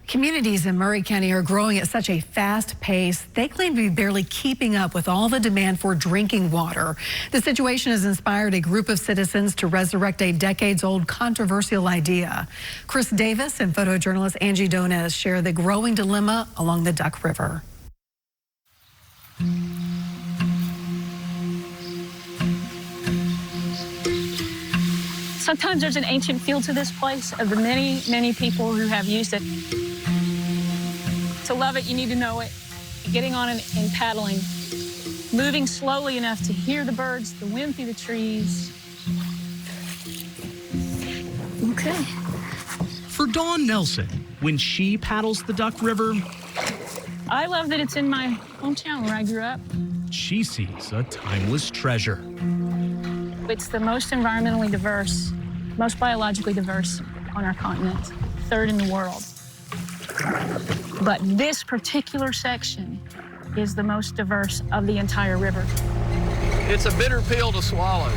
Communities in Murray County are growing at such a fast pace, they claim to be barely keeping up with all the demand for drinking water. The situation has inspired a group of citizens to resurrect a decades-old controversial idea. Chris Davis and photojournalist Angie Donez share the growing dilemma along the Duck River. Sometimes there's an ancient feel to this place of the many, many people who have used it. To love it, you need to know it. Getting on it and paddling, moving slowly enough to hear the birds, the wind through the trees. Okay. For Dawn Nelson, when she paddles the Duck River, I love that it's in my hometown where I grew up. She sees a timeless treasure. It's the most environmentally diverse, most biologically diverse on our continent, third in the world. But this particular section is the most diverse of the entire river. It's a bitter pill to swallow.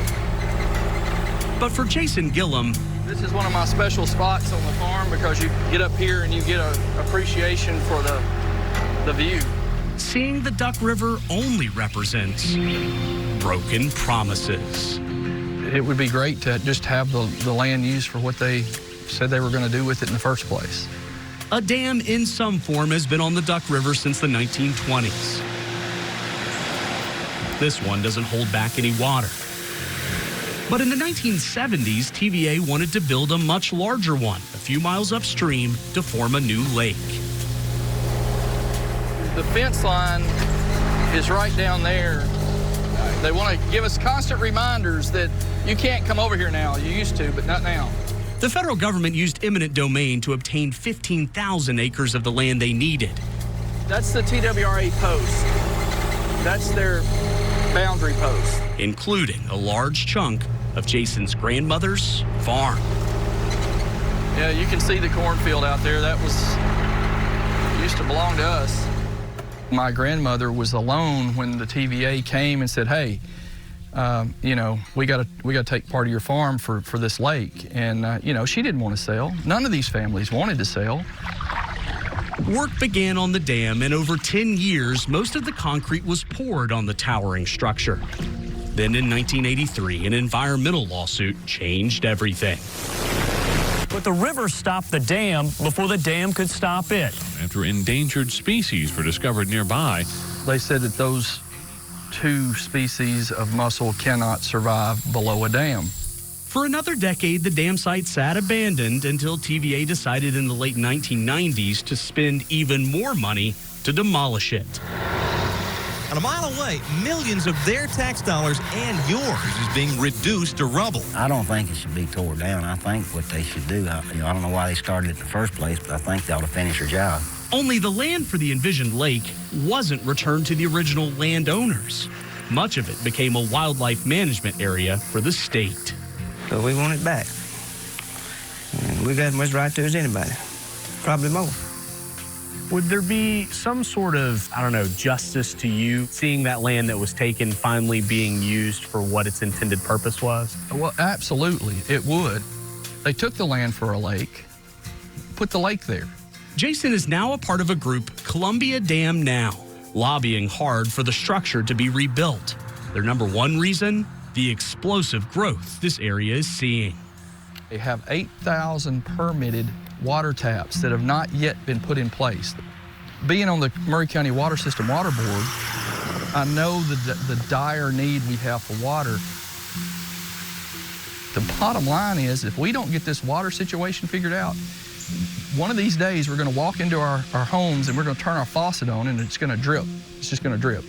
But for Jason Gillum, this is one of my special spots on the farm because you get up here and you get an appreciation for the view. Seeing the Duck River only represents broken promises. It would be great to just have the land used for what they said they were going to do with it in the first place. A dam in some form has been on the Duck River since the 1920s. This one doesn't hold back any water. But in the 1970s, TVA wanted to build a much larger one, a few miles upstream, to form a new lake. The fence line is right down there. They want to give us constant reminders that you can't come over here now. You used to, but not now. The federal government used eminent domain to obtain 15,000 acres of the land they needed. That's the TWRA post. That's their boundary post. Including a large chunk of Jason's grandmother's farm. Yeah, you can see the cornfield out there. That used to belong to us. My grandmother was alone when the TVA came and said, hey, you know, we got to take part of your farm for this lake. And, you know, she didn't want to sell. None of these families wanted to sell. Work began on the dam, and over 10 years, most of the concrete was poured on the towering structure. Then in 1983, an environmental lawsuit changed everything. But the river stopped the dam before the dam could stop it. After endangered species were discovered nearby, they said that those two species of mussel cannot survive below a dam. For another decade, the dam site sat abandoned until TVA decided in the late 1990s to spend even more money to demolish it. And a mile away, millions of their tax dollars and yours is being reduced to rubble. I don't think it should be tore down. I think what they should do, I don't know why they started it in the first place, but I think they ought to finish their job. Only the land for the envisioned lake wasn't returned to the original landowners. Much of it became a wildlife management area for the state. So we want it back. And we got as much right to as anybody, probably more. Would there be some sort of, I don't know, justice to you seeing that land that was taken finally being used for what its intended purpose was? Well, absolutely, it would. They took the land for a lake, put the lake there. Jason is now a part of a group, Columbia Dam Now, lobbying hard for the structure to be rebuilt. Their number one reason? The explosive growth this area is seeing. They have 8,000 permitted water taps that have not yet been put in place. Being on the Murray County Water System Water Board, I know the dire need we have for water. The bottom line is, if we don't get this water situation figured out, one of these days we're going to walk into our homes and we're going to turn our faucet on and it's going to drip. It's just going to drip.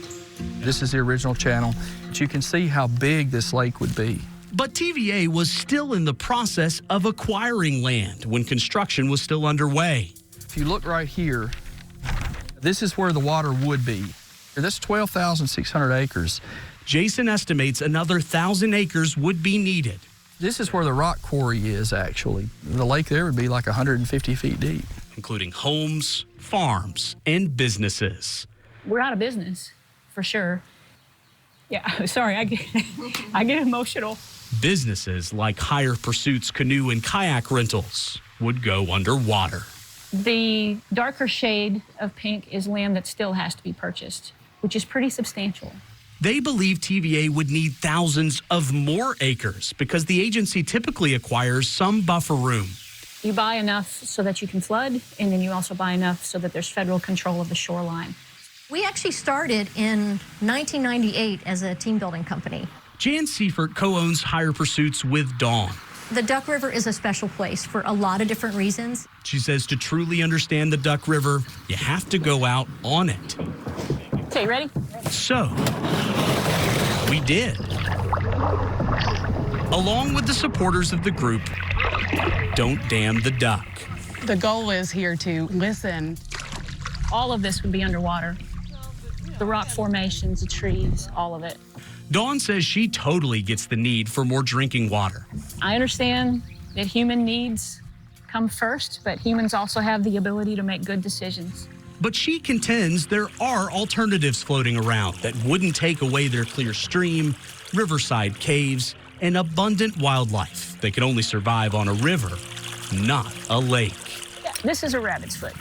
This is the original channel, but you can see how big this lake would be. But TVA was still in the process of acquiring land when construction was still underway. If you look right here, this is where the water would be. That's 12,600 acres. Jason estimates another 1,000 acres would be needed. This is where the rock quarry is, actually. The lake there would be like 150 feet deep. Including homes, farms, and businesses. We're out of business, for sure. Yeah, sorry, I get emotional. Businesses like Higher Pursuit's canoe and kayak rentals would go underwater. The darker shade of pink is land that still has to be purchased, which is pretty substantial. They believe TVA would need thousands of more acres because the agency typically acquires some buffer room. You buy enough so that you can flood, and then you also buy enough so that there's federal control of the shoreline. We actually started in 1998 as a team building company. Jan Seifert co-owns Higher Pursuits with Dawn. The Duck River is a special place for a lot of different reasons. She says to truly understand the Duck River, you have to go out on it. Okay, ready? So, we did. Along with the supporters of the group, Don't Dam the Duck. The goal is here to listen. All of this would be underwater. The rock formations, the trees, all of it. Dawn says she totally gets the need for more drinking water. I understand that human needs come first, but humans also have the ability to make good decisions. But she contends there are alternatives floating around that wouldn't take away their clear stream, riverside caves, and abundant wildlife that can only survive on a river, not a lake. Yeah, this is a rabbit's foot.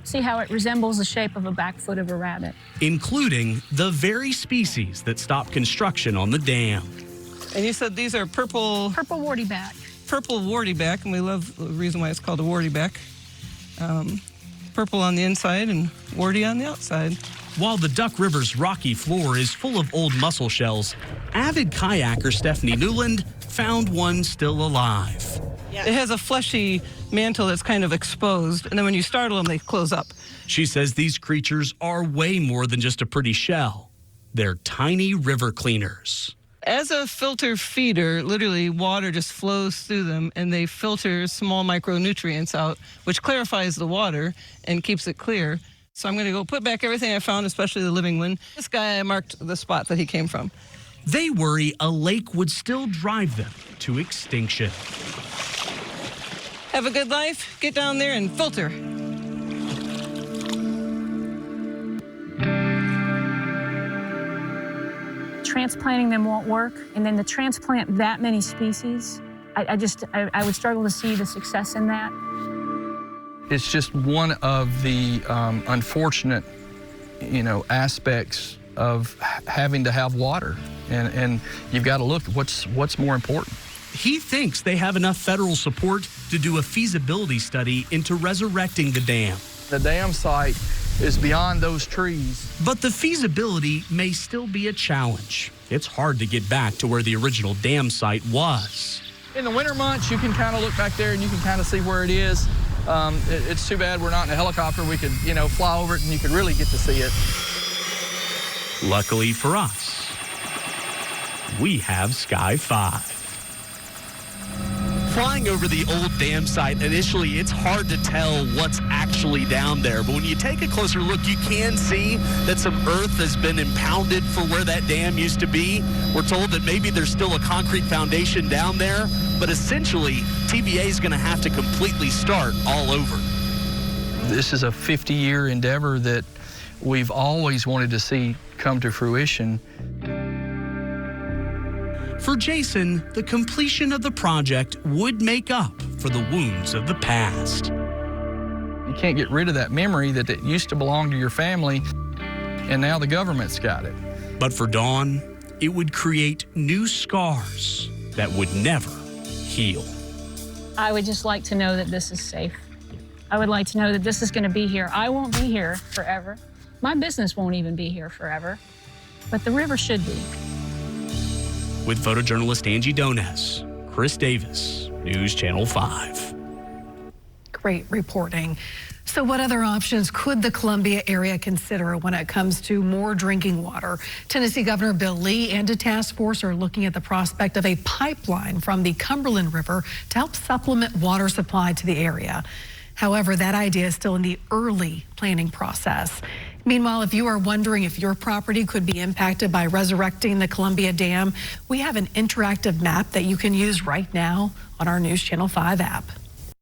See how it resembles the shape of a back foot of a rabbit. Including the very species that stopped construction on the dam. And you said these are purple... Purple warty back. Purple warty back, and we love the reason why it's called a warty back. Purple on the inside and warty on the outside. While the Duck River's rocky floor is full of old mussel shells, avid kayaker Stephanie Newland found one still alive. Yeah. It has a fleshy mantle that's kind of exposed, and then when you startle them, they close up. She says these creatures are way more than just a pretty shell. They're tiny river cleaners. As a filter feeder, literally water just flows through them, and they filter small micronutrients out, which clarifies the water and keeps it clear. So I'm going to go put back everything I found, especially the living one. This guy, I marked the spot that he came from. They worry a lake would still drive them to extinction. Have a good life. Get down there and filter. Transplanting them won't work, and then to transplant that many species, I would struggle to see the success in that. It's just one of the unfortunate, aspects of having to have water, and you've got to look at what's more important. He thinks they have enough federal support to do a feasibility study into resurrecting the dam. The dam site is beyond those trees. But the feasibility may still be a challenge. It's hard to get back to where the original dam site was. In the winter months, you can kind of look back there and you can kind of see where it is. It's too bad we're not in a helicopter. We could, fly over it and you could really get to see it. Luckily for us, we have Sky 5. Flying over the old dam site, initially it's hard to tell what's actually down there, but when you take a closer look, you can see that some earth has been impounded for where that dam used to be. We're told that maybe there's still a concrete foundation down there, but essentially TVA is going to have to completely start all over. This is a 50-year endeavor that we've always wanted to see come to fruition. For Jason, the completion of the project would make up for the wounds of the past. You can't get rid of that memory that it used to belong to your family, and now the government's got it. But for Dawn, it would create new scars that would never heal. I would just like to know that this is safe. I would like to know that this is going to be here. I won't be here forever. My business won't even be here forever, but the river should be. With photojournalist Angie Dones, Chris Davis, News Channel 5. Great reporting. So what other options could the Columbia area consider when it comes to more drinking water? Tennessee Governor Bill Lee and a task force are looking at the prospect of a pipeline from the Cumberland River to help supplement water supply to the area. However, that idea is still in the early planning process. Meanwhile, if you are wondering if your property could be impacted by resurrecting the Columbia Dam, we have an interactive map that you can use right now on our News Channel 5 app.